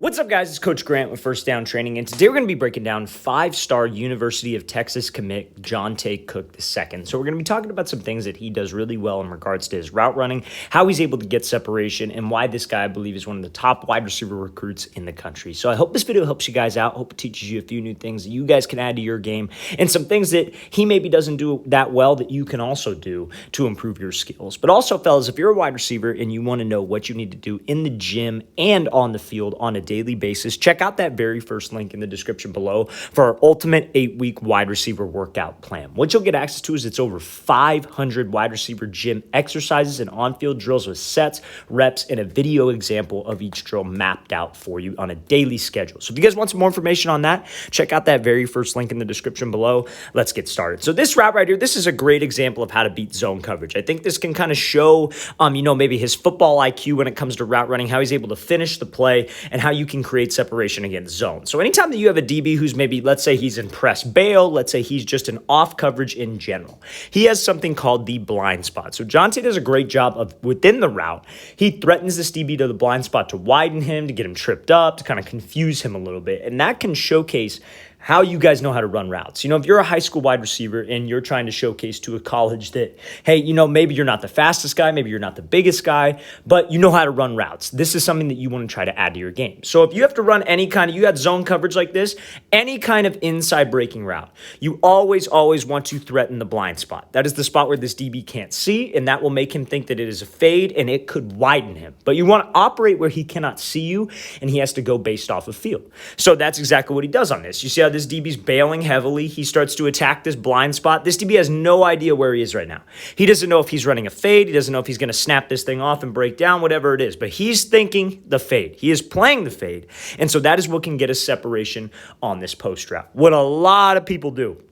What's up, guys? It's Coach Grant with First Down Training, and today we're going to be breaking down five-star University of Texas commit Johntay Cook II. So we're going to be talking about some things that he does really well in regards to his route running, how he's able to get separation, and why this guy, I believe, is one of the top wide receiver recruits in the country. So I hope this video helps you guys out. I hope it teaches you a few new things that you guys can add to your game, and some things that he maybe doesn't do that well that you can also do to improve your skills. But also, fellas, if you're a wide receiver and you want to know what you need to do in the gym and on the field on a daily basis, check out that very first link in the description below for our ultimate 8-week wide receiver workout plan. What you'll get access to is it's over 500 wide receiver gym exercises and on-field drills with sets, reps, and a video example of each drill mapped out for you on a daily schedule. So if you guys want some more information on that, check out that very first link in the description below. Let's get started. So this route right here, this is a great example of how to beat zone coverage. I think this can kind of show, maybe his football IQ when it comes to route running, how he's able to finish the play, and how you can create separation against zone. So anytime that you have a DB who's maybe, let's say he's in press bail, let's say he's just an off coverage in general, he has something called the blind spot. So Johntay does a great job of within the route. He threatens this DB to the blind spot to widen him, to get him tripped up, to kind of confuse him a little bit. And that can showcase how you guys know how to run routes. If you're a high school wide receiver and you're trying to showcase to a college that, hey, maybe you're not the fastest guy, maybe you're not the biggest guy, but you know how to run routes. This is something that you want to try to add to your game. So if you have to run you had zone coverage like this, any kind of inside breaking route, you always want to threaten the blind spot. That is the spot where this DB can't see, and that will make him think that it is a fade and it could widen him. But you want to operate where he cannot see you and he has to go based off of field. So that's exactly what he does on this. You see how this DB's bailing heavily. He starts to attack this blind spot. This DB has no idea where he is right now. He doesn't know if he's running a fade. He doesn't know if he's going to snap this thing off and break down, whatever it is. But he's thinking the fade. He is playing the fade. And so that is what can get us separation on this post route. What a lot of people do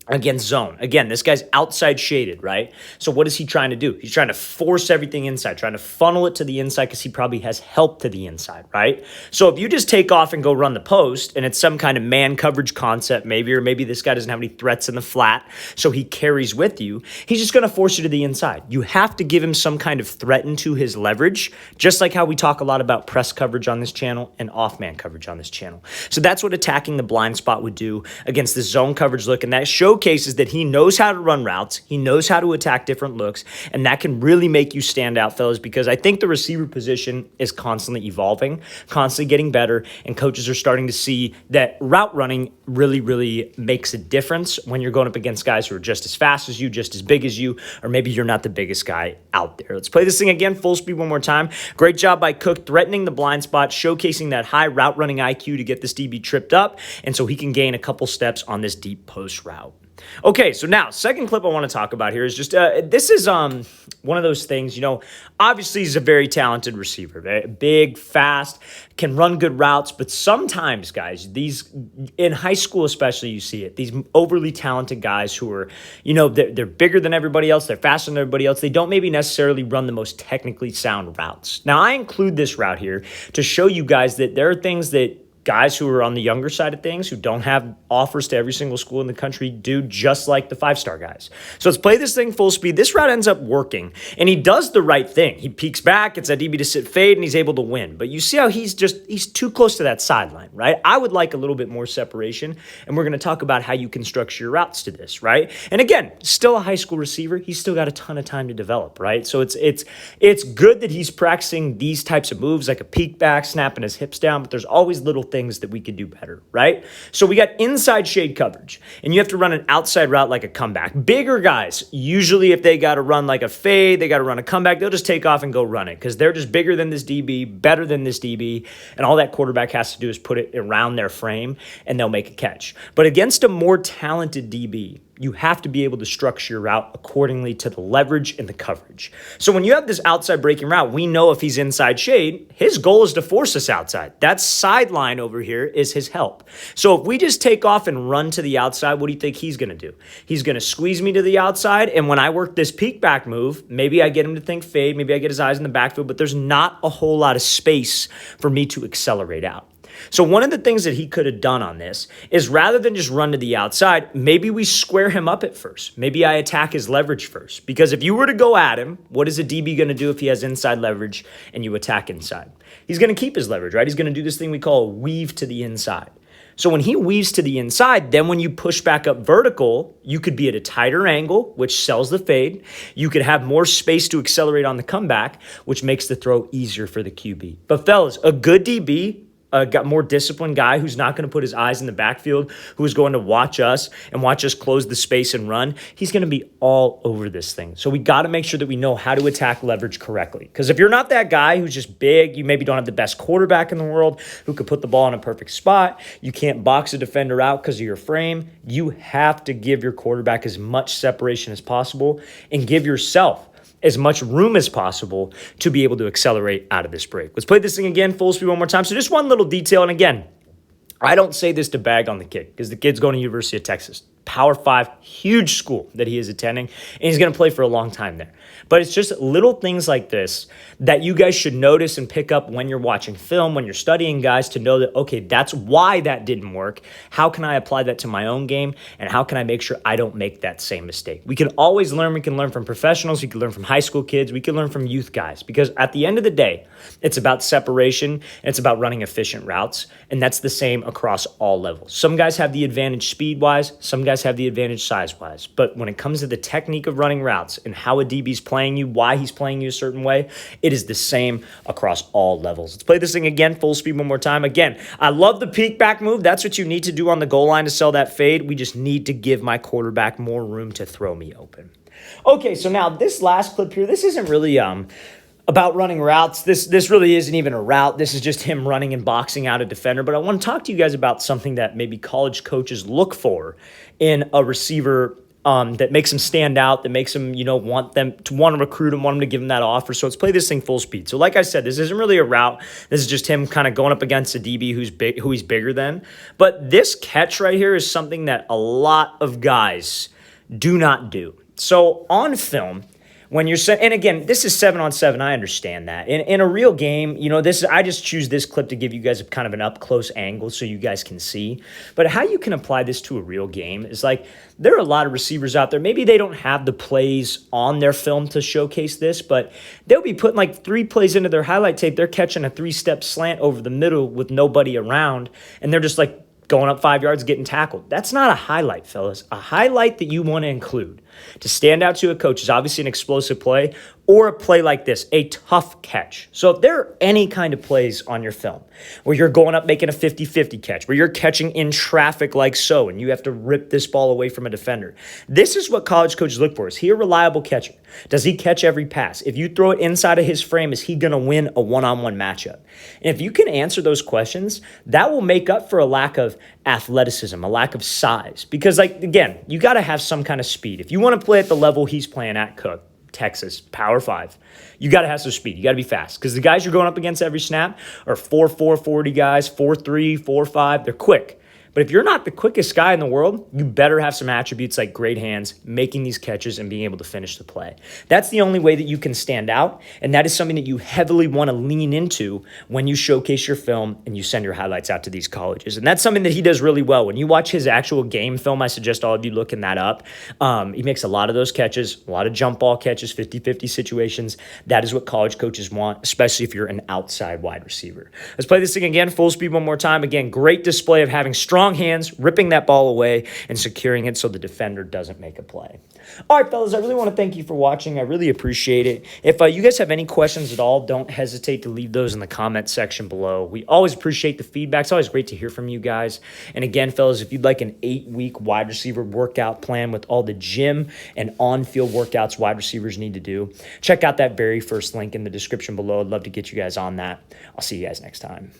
against zone. Again, this guy's outside shaded, right? So what is he trying to do? He's trying to force everything inside, trying to funnel it to the inside because he probably has help to the inside, right? So if you just take off and go run the post and it's some kind of man coverage concept maybe, or maybe this guy doesn't have any threats in the flat, so he carries with you, he's just going to force you to the inside. You have to give him some kind of threat into his leverage, just like how we talk a lot about press coverage on this channel and off-man coverage on this channel. So that's what attacking the blind spot would do against the zone coverage look, and that showcases that he knows how to run routes, he knows how to attack different looks, and that can really make you stand out, fellas, because I think the receiver position is constantly evolving, constantly getting better, and coaches are starting to see that route running really makes a difference when you're going up against guys who are just as fast as you, just as big as you, or maybe you're not the biggest guy out there. Let's play this thing again, full speed one more time. Great job by Cook threatening the blind spot, showcasing that high route running IQ to get this DB tripped up, and so he can gain a couple steps on this deep post route. Okay, so now, second clip I want to talk about here is just, this is one of those things, obviously he's a very talented receiver, very big, fast, can run good routes, but sometimes, guys, these, in high school especially, you see it, these overly talented guys who are, they're bigger than everybody else, they're faster than everybody else, they don't maybe necessarily run the most technically sound routes. Now, I include this route here to show you guys that there are things that guys who are on the younger side of things, who don't have offers to every single school in the country, do just like the five-star guys. So let's play this thing full speed. This route ends up working, and he does the right thing. He peeks back, gets that DB to sit fade, and he's able to win. But you see how he's too close to that sideline, right? I would like a little bit more separation, and we're going to talk about how you can structure your routes to this, right? And again, still a high school receiver. He's still got a ton of time to develop, right? So it's good that he's practicing these types of moves, like a peek back, snapping his hips down, but there's always little things that we could do better, right? So we got inside shade coverage, and you have to run an outside route like a comeback. Bigger guys, usually if they got to run like a fade, they got to run a comeback, they'll just take off and go run it because they're just bigger than this DB, better than this DB, and all that quarterback has to do is put it around their frame, and they'll make a catch. But against a more talented DB, you have to be able to structure your route accordingly to the leverage and the coverage. So when you have this outside breaking route, we know if he's inside shade, his goal is to force us outside. That sideline over here is his help. So if we just take off and run to the outside, what do you think he's going to do? He's going to squeeze me to the outside, and when I work this peek back move, maybe I get him to think fade, maybe I get his eyes in the backfield, but there's not a whole lot of space for me to accelerate out. So one of the things that he could have done on this is rather than just run to the outside, maybe we square him up at first. Maybe I attack his leverage first. Because if you were to go at him, what is a DB going to do if he has inside leverage and you attack inside? He's going to keep his leverage, right? He's going to do this thing we call a weave to the inside. So when he weaves to the inside, then when you push back up vertical, you could be at a tighter angle, which sells the fade. You could have more space to accelerate on the comeback, which makes the throw easier for the QB. But fellas, a good DB, got more disciplined guy who's not going to put his eyes in the backfield, who is going to watch us and watch us close the space and run. He's going to be all over this thing. So we got to make sure that we know how to attack leverage correctly. Because if you're not that guy who's just big, you maybe don't have the best quarterback in the world who could put the ball in a perfect spot, you can't box a defender out because of your frame, you have to give your quarterback as much separation as possible and give yourself as much room as possible to be able to accelerate out of this break. Let's play this thing again, full speed one more time. So just one little detail, and again, I don't say this to bag on the kid because the kid's going to University of Texas. Power 5, huge school that he is attending, and he's going to play for a long time there. But it's just little things like this that you guys should notice and pick up when you're watching film, when you're studying guys, to know that, okay, that's why that didn't work. How can I apply that to my own game, and how can I make sure I don't make that same mistake? We can always learn. We can learn from professionals. We can learn from high school kids. We can learn from youth guys, because at the end of the day, it's about separation, and it's about running efficient routes, and that's the same across all levels. Some guys have the advantage speed-wise. Some guys have the advantage size-wise. But when it comes to the technique of running routes and how a DB's playing you, why he's playing you a certain way, it is the same across all levels. Let's play this thing again, full speed one more time. Again, I love the peek back move. That's what you need to do on the goal line to sell that fade. We just need to give my quarterback more room to throw me open. Okay, so now this last clip here, this isn't really about running routes. This really isn't even a route. This is just him running and boxing out a defender. But I want to talk to you guys about something that maybe college coaches look for in a receiver that makes them stand out, that makes them, want to recruit him, want him to give him that offer. So let's play this thing full speed. So like I said, this isn't really a route. This is just him kind of going up against a DB who he's bigger than. But this catch right here is something that a lot of guys do not do. So on film, when you're and again, this is 7-on-7. I understand that. In a real game, I just choose this clip to give you guys kind of an up close angle so you guys can see. But how you can apply this to a real game is like there are a lot of receivers out there. Maybe they don't have the plays on their film to showcase this, but they'll be putting like 3 plays into their highlight tape. They're catching a 3-step slant over the middle with nobody around, and they're just like going up 5 yards, getting tackled. That's not a highlight, fellas. A highlight that you want to include to stand out to a coach is obviously an explosive play or a play like this, a tough catch. So if there are any kind of plays on your film where you're going up making a 50-50 catch, where you're catching in traffic like so, and you have to rip this ball away from a defender, this is what college coaches look for. Is he a reliable catcher? Does he catch every pass? If you throw it inside of his frame, is he going to win a one-on-one matchup? And if you can answer those questions, that will make up for a lack of athleticism, a lack of size. Because, again, you got to have some kind of speed. If you want to play at the level he's playing at, Cook, Texas, Power 5, you got to have some speed. You got to be fast. Because the guys you're going up against every snap are 4.4 40 guys, 4.3, 4.5. They're quick. But if you're not the quickest guy in the world, you better have some attributes like great hands, making these catches, and being able to finish the play. That's the only way that you can stand out, and that is something that you heavily want to lean into when you showcase your film and you send your highlights out to these colleges. And that's something that he does really well. When you watch his actual game film, I suggest all of you looking that up. He makes a lot of those catches, a lot of jump ball catches, 50-50 situations. That is what college coaches want, especially if you're an outside wide receiver. Let's play this thing again, full speed one more time. Again, great display of having strong hands, ripping that ball away, and securing it so the defender doesn't make a play. All right, fellas, I really want to thank you for watching. I really appreciate it. If you guys have any questions at all, don't hesitate to leave those in the comment section below. We always appreciate the feedback. It's always great to hear from you guys. And again, fellas, if you'd like an 8-week wide receiver workout plan with all the gym and on-field workouts wide receivers need to do, check out that very first link in the description below. I'd love to get you guys on that. I'll see you guys next time.